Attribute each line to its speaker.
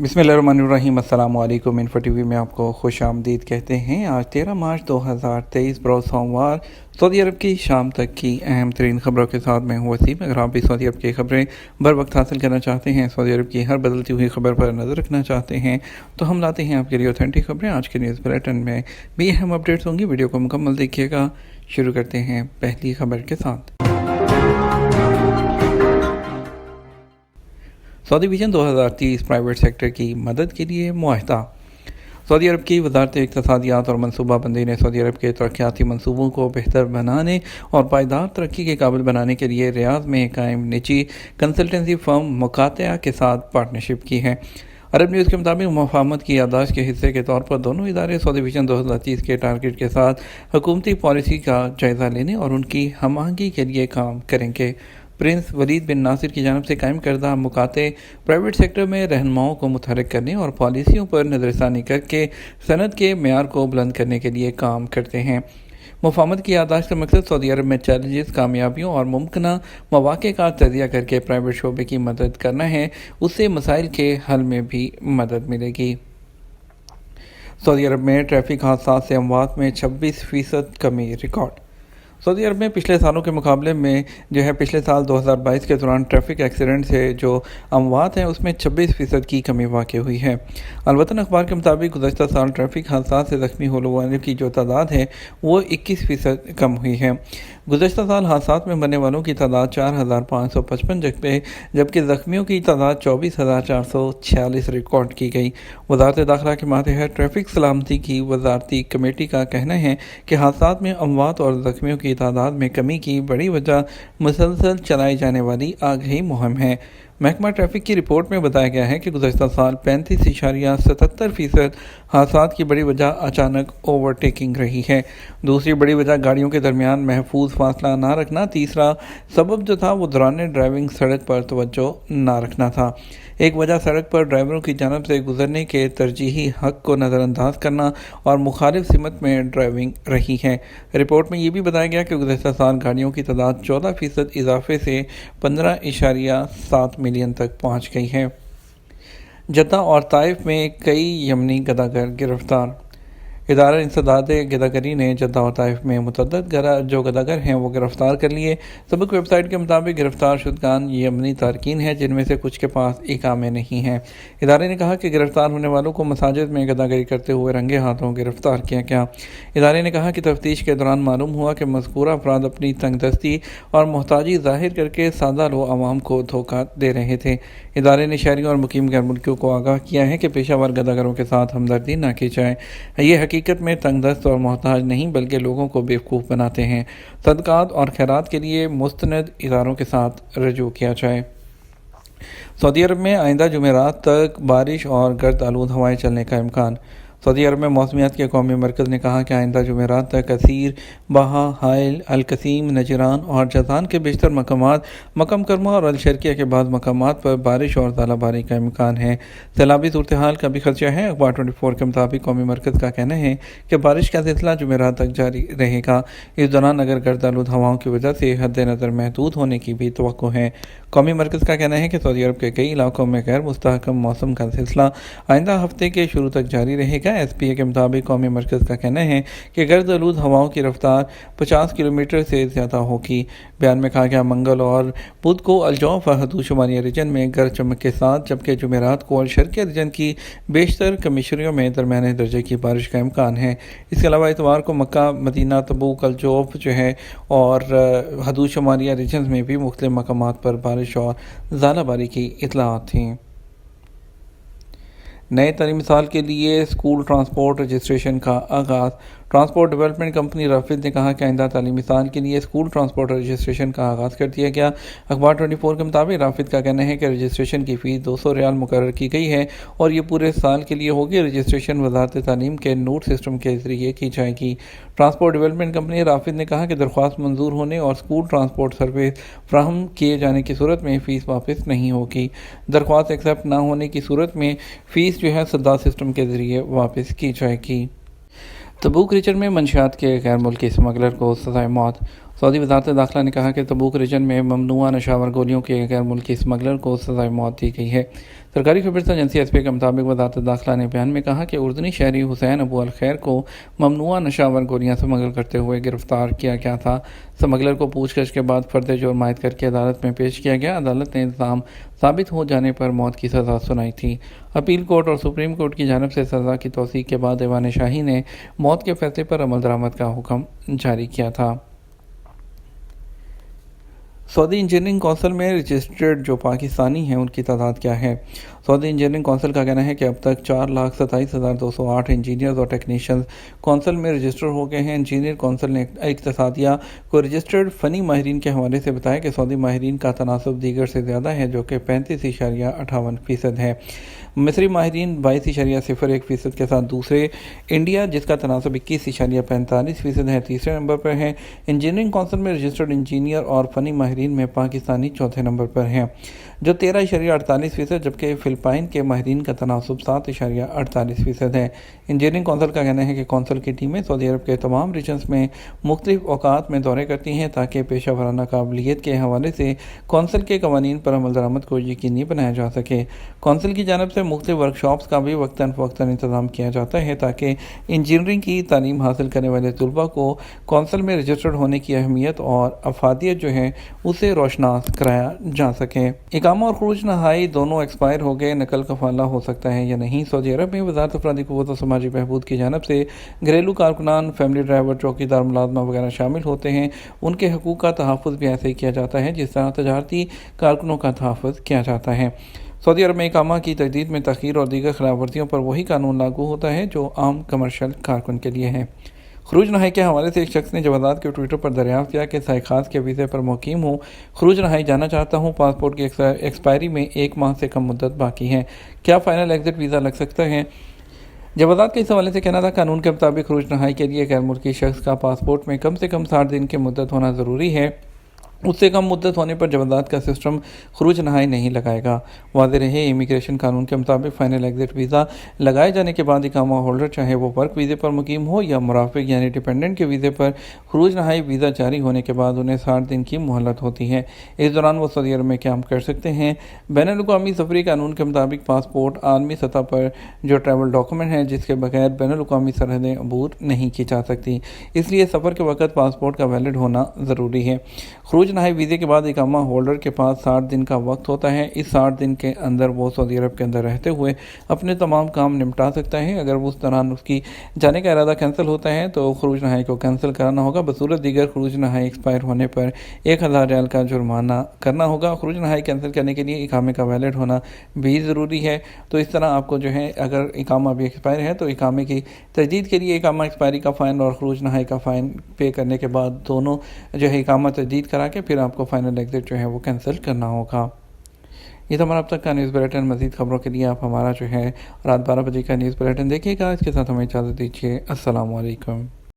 Speaker 1: बिस्मिल्लाहिर्रहमानिर्रहीम। अस्सलाम वालेकुम। इन्फो टीवी में आपको खुश आमदीद कहते हैं। आज 13 मार्च 2023 बरोज़ सोमवार सऊदी अरब की शाम तक की अहम तरीन खबरों के साथ मैं हूँ वसीम। अगर आप भी सऊदी अरब की खबरें बर वक्त हासिल करना चाहते हैं, सऊदी अरब की हर बदलती हुई खबर पर नज़र रखना चाहते हैं, तो हम लाते हैं आपके लिए ऑथेंटिक खबरें। आज के न्यूज़ बुलेटिन में भी अहम अपडेट्स होंगी। वीडियो को मुकम्मल देखिएगा। शुरू करते हैं पहली खबर के साथ। सऊदी विजन 2030 प्राइवेट सेक्टर की मदद के लिए मुआहदा। सऊदी अरब की वजारत इक़्तिसादियात और मनसूबाबंदी ने सऊदी अरब के तरक्याती मनसूबों को बेहतर बनाने और पायदार तरक्की के काबिल बनाने के लिए रियाद में कायम निजी कंसल्टेंसी फर्म मुकातिया के साथ पार्टनरशिप की है। अरब न्यूज़ के मुताबिक मुफाहमत की याददाश्त के हिस्से के तौर पर दोनों इदारे सऊदी विजन 2030 के टारगेट के साथ हुकूमती पॉलिसी का जायज़ा लेने और उनकी हम आहंगी के लिए काम करेंगे। प्रिंस वलीद बिन नासिर की जानिब से कायम करदा मुकाते प्राइवेट सेक्टर में रहनुमाओं को मुतहरिक करने और पॉलिसियों पर नज़रसानी करके सनत के मेयार को बुलंद करने के लिए काम करते हैं। मुफाहमत की याददाश्त का मकसद सऊदी अरब में चैलेंजेस, कामयाबियों और मुमकिना मौक़े का तजिया करके प्राइवेट शोबे की मदद करना है। उससे मसाइल के हल में भी मदद मिलेगी। सऊदी अरब में ट्रैफिक हादसात से अमवात में 26% कमी रिकॉर्ड। सऊदी अरब में पिछले सालों के मुकाबले में पिछले साल 2022 के दौरान ट्रैफिक एक्सीडेंट से जो अमवात हैं उसमें 26% की कमी वाक़ हुई है। अलवतन अखबार के मुताबिक गुज़श्ता साल ट्रैफिक हादसात से ज़ख्मी होने वालों की जो तादाद है वो 21% कम हुई है। गुज़श्ता साल हादसात में मरने वालों की तादाद 4,555 जबकि ज़ख्मियों की तादाद 24,446 रिकॉर्ड की गई। वज़ारत दाखिला के मातहत ट्रैफिक सलामती की वज़ारती कमेटी का कहना है कि हादसात में अमवात और ज़ख्मियों की तादाद में कमी की बड़ी वजह मुसलसल चलाई जाने वाली आगाही मुहिम है। महकमा ट्रैफिक की रिपोर्ट में बताया गया है कि गुज़श्ता साल 35.77% हादसात की बड़ी वजह अचानक ओवरटेकिंग रही है। दूसरी बड़ी वजह गाड़ियों के दरमियान महफूज फासला ना रखना। तीसरा सबब जो था वो दौरान ड्राइविंग सड़क पर तवज्जो ना रखना था। एक वजह सड़क पर ड्राइवरों की जानब से गुजरने के तरजीही हक को नज़रअंदाज करना और मुखालिफ सिमत में ड्राइविंग रही है। रिपोर्ट में ये भी बताया गया कि गुज़श्ता साल गाड़ियों की तादाद 14% इजाफे से 15.7 मिलियन तक पहुँच गई है। जद्दा और ताइफ में कई यमनी गदागर गिरफ्तार। इदारा इंसदाद गदागरी ने जद्दा और ताइफ में मुतअद्दिद जो गदागर हैं वो गिरफ्तार कर लिए। सबक वेबसाइट के मुताबिक गिरफ्तार शुदगान यमनी तारकीन हैं जिनमें से कुछ के पास इकामे नहीं हैं। इदारे ने कहा कि गिरफ्तार होने वालों को मसाजिद में गदागरी करते हुए रंगे हाथों गिरफ्तार किया गया। इदारे ने कहा कि तफ्तीश के दौरान मालूम हुआ कि मज़कूरा अफराद अपनी तंगदस्ती और मोहताजी जाहिर करके सादा लो आवाम को धोखा दे रहे थे। इदारे ने शहरियों और मुकीम गैर मुल्कियों को आगाह किया है कि पेशावर गदागरों के साथ हमदर्दी न की जाए। ये हकीकत में तंगदस्त और मोहताज नहीं बल्कि लोगों को बेवकूफ़ बनाते हैं। सदक़ात और खैरात के लिए मुस्तनद इदारों के साथ रजू किया जाए। सऊदी अरब में आइंदा जुमेरात तक बारिश और गर्द आलूद हवाएं चलने का इम्कान। सऊदी अरब में मौसमियात के कौमी मरकज़ ने कहा कि आइंदा जुमेरात तक कसीर, बहा, हाइल, अलकसीम, नजरान और जज़ान के बेशतर मकामात, मकम करमा और अलशर्किया के बाद मकामात पर बारिश और ज़ालाबारी का इम्कान है। सैलाबी सूरत हाल का भी खदशा है। अखबार 24 के मुताबिक कौमी मरकज़ का कहना है कि बारिश का सिलसिला जुमेरात तक जारी रहेगा। इस दौरान अगर गर्द आलूद हवाओं की वजह से हद नज़र महदूद होने की भी तवक्को है। कौमी मरकज़ का कहना है कि सऊदी अरब के कई इलाकों में गैर मुस्तहकम मौसम का सिलसिला आइंदा हफ्ते के शुरू तक जारी रहेगा। SPA के मुताबिक कौमी मरकज़ का कहना है कि गर्द आलूद हवाओं की रफ्तार 50 किलोमीटर से ज़्यादा होगी। बयान में कहा गया मंगल और बुध को अलजौफ और हदूद शुमारिया रीजन में गरज चमक के साथ, जबकि जुमेरात को अलशर्किया रीजन की बेशतर कमिश्नरियों में दरमियाने दर्जे की बारिश का इम्कान है। इसके अलावा इतवार को मक्का, मदीना, तबूक, अलजौफ और हदूद शुमारिया रीजन में भी मुख्तलिफ मकामात पर बारिश और ज़ालाबारी की इत्तलाआत थीं। नए तालीमी साल के लिए स्कूल ट्रांसपोर्ट रजिस्ट्रेशन का आगाज़। ट्रांसपोर्ट डेवलपमेंट कंपनी राफिद ने कहा कि आइंदा तालीमी साल के लिए स्कूल ट्रांसपोर्ट रजिस्ट्रेशन का आगाज़ कर दिया गया। अखबार 24 के मुताबिक राफिद का कहना है कि रजिस्ट्रेशन की फ़ीस 200 रियाल मुकर्रर की गई है और ये पूरे साल के लिए होगी। रजिस्ट्रेशन वज़ारत तालीम के नूट सिस्टम के ज़रिए की जाएगी। ट्रांसपोर्ट डेवलपमेंट कंपनी राफिद ने कहा कि दरख्वास्त मंजूर होने और स्कूल ट्रांसपोर्ट सर्विस फ्राहम किए जाने की सूरत में फ़ीस वापस नहीं होगी। दरख्वास्त एक्सेप्ट ना होने की सूरत में फ़ीस सदा सिस्टम के ज़रिए वापस की जाएगी। तबूक रीजन में मंशियात के गैर मुल्की स्मगलर को सज़ाए मौत। सऊदी वजारत दाखिला ने कहा कि तबूक रीजन में ममनुआ नशावर गोलियों के गैर मुल्की स्मगलर को सज़ाए मौत दी गई है। सरकारी खबरसा एजेंसी एसपी के मुताबिक वजारत दाखिला ने बयान में कहा कि उर्दनी शहरी हुसैन अबू अल खैर को ममनुआ नशावर गोलियां स्मगल करते हुए गिरफ्तार किया गया था। स्मगलर को पूछताछ के बाद फर्द जुर्म आयद करके अदालत में पेश किया गया। अदालत ने इल्ज़ाम साबित हो जाने पर मौत की सज़ा सुनाई थी। अपील कोर्ट और सुप्रीम कोर्ट की जानिब से सज़ा की तौसीक के बाद ऐवान शाही ने मौत के फैसले पर अमल दरामद का हुक्म जारी किया था। सऊदी इंजीनियरिंग कौंसिल में रजिस्टर्ड जो पाकिस्तानी हैं उनकी तादाद क्या है? सऊदी इंजीनियरिंग कौंसिल का कहना है कि अब तक 4,27,208 इंजीनियर्स और टेक्नीशियंस कौंसिल में रजिस्टर हो गए हैं। इंजीनियर कौंसिल ने इक्तसादिया को रजिस्टर्ड फ़नी माहिरीन के हवाले से बताया कि सऊदी माहिरीन का तनासब दीगर से ज़्यादा है, जो कि 35.58% है। मिस्री माहिरीन 22.01% के साथ दूसरे, इंडिया जिसका तनासब 21.45% है तीसरे नंबर पर है। इंजीनियरिंग कौंसिल में रजिस्टर्ड इंजीनियर और फ़नी माहिरीन में पाकिस्तानी चौथे नंबर पर हैं, जो 13.48%, जबकि फ़िलिपाइन के माहिरीन का तनासब 7.48% है। इंजीनियरिंग कौंसिल का कहना है कि कौंसिल की टीमें सऊदी अरब के तमाम रीजन्स में मुख्तलिफ औकात में दौरे करती हैं ताकि पेशा वराना काबिलियत के हवाले से कौंसिल के कवानीन पर अमल दरामद को यकीनी बनाया जा सके। कौंसिल की जानब से मुख्तलिफ वर्कशॉप्स का भी वक्तन फ़वक्तन इंतज़ाम किया जाता है ताकि इंजीनियरिंग की तालीम हासिल करने वाले तलबा को कौंसिल में रजिस्टर्ड होने की अहमियत और अफादियत जो है उसे रोशनास कराया जा सके। इकामा और खुरूज नहाई दोनों एक्सपायर हो गए, नकल कफाला हो सकता है या नहीं? सऊदी अरब में वज़ारत अफरादी क़ुव्वत और समाजी बहबूद की जानब से घरेलू कारकुनान, फैमिली ड्राइवर, चौकीदार, मुलाजमा वगैरह शामिल होते हैं। उनके हकूक़ का तहफ़्फ़ुज़ भी ऐसे ही किया जाता है जिस तरह तजारती कारकुनों का तहफ़्फ़ुज़ किया जाता है। सऊदी अरब में इकामा की तजदीद में तख़ीर और दीगर खिलाफ वर्जियों पर वही कानून लागू होता है जो आम कमर्शल कारकुन के लिए है। खरूज नहाई के हवाले से एक शख्स ने जवादात के ट्विटर पर दरियाफ्त किया कि साइखास के वीज़े पर मुकीम हूँ, खरूज नहाई जाना चाहता हूँ, पासपोर्ट की एक्सपायरी में 1 माह से कम मुद्दत बाकी है, क्या फ़ाइनल एग्जिट वीज़ा लग सकता है? जवादात के इस हवाले से कहना था, कानून के मुताबिक खरूज नहाई के लिए गैर मुल्की शख्स का पासपोर्ट में कम से कम 60 दिन की मुद्दत होना ज़रूरी है। उससे कम मुद्दत होने पर जवादात का सिस्टम खरूज नहाई नहीं लगाएगा। वाज़ेह रहे, इमिग्रेशन कानून के मुताबिक फ़ाइनल एग्जिट वीज़ा लगाए जाने के बाद इकामा होल्डर चाहे वो वर्क वीज़े पर मुकीम हो या मुराफिक यानी डिपेंडेंट के वीज़े पर, खरूज नहाई वीज़ा जारी होने के बाद उन्हें 60 दिन की मोहलत होती है। इस दौरान वो सऊदी अरब में काम कर सकते हैं। बैनुल-अक़वामी सफ़री कानून के मुताबिक पासपोर्ट आलमी सतह पर जो ट्रैवल डॉक्यूमेंट है जिसके बगैर बैनुल-अक़वामी सरहदें अबूर नहीं की जा सकती, इसलिए सफ़र के वक़्त पासपोर्ट का वैलिड होना ज़रूरी है। खरूज नहाई वीज़े के बाद इकामा होल्डर के पास 60 दिन का वक्त होता है। इस 60 दिन के अंदर वो सऊदी अरब के अंदर रहते हुए अपने तमाम काम निपटा सकता है। अगर उस दौरान उसकी जाने का इरादा कैंसिल होता है तो खरूज नहाई को कैंसिल कराना होगा। बसूरत दीगर खरूज नहाई एक्सपायर होने पर 1000 रियाल का जुर्माना करना होगा। खरूज नहाई कैंसिल करने के लिए इकामे का वैलिड होना भी ज़रूरी है। तो इस तरह आपको जो है, अगर इकामा भी एक्सपायर है तो इकामे की तजदीद के लिए इकामा एक्सपायरी का फ़ाइन और खरूज नहाई का फ़ाइन पे करने के बाद दोनों जो है इकामा तजदीद करा के फिर आपको फ़ाइनल एग्जिट जो है वो कैंसिल करना होगा। ये तो हमारा अब तक का न्यूज़ बुलेटिन। मज़ीद खबरों के लिए आप हमारा जो है रात 12 बजे का न्यूज़ बुलेटिन देखिएगा। इसके साथ हमें इजाज़त दीजिए। अस्सलाम वालेकुम।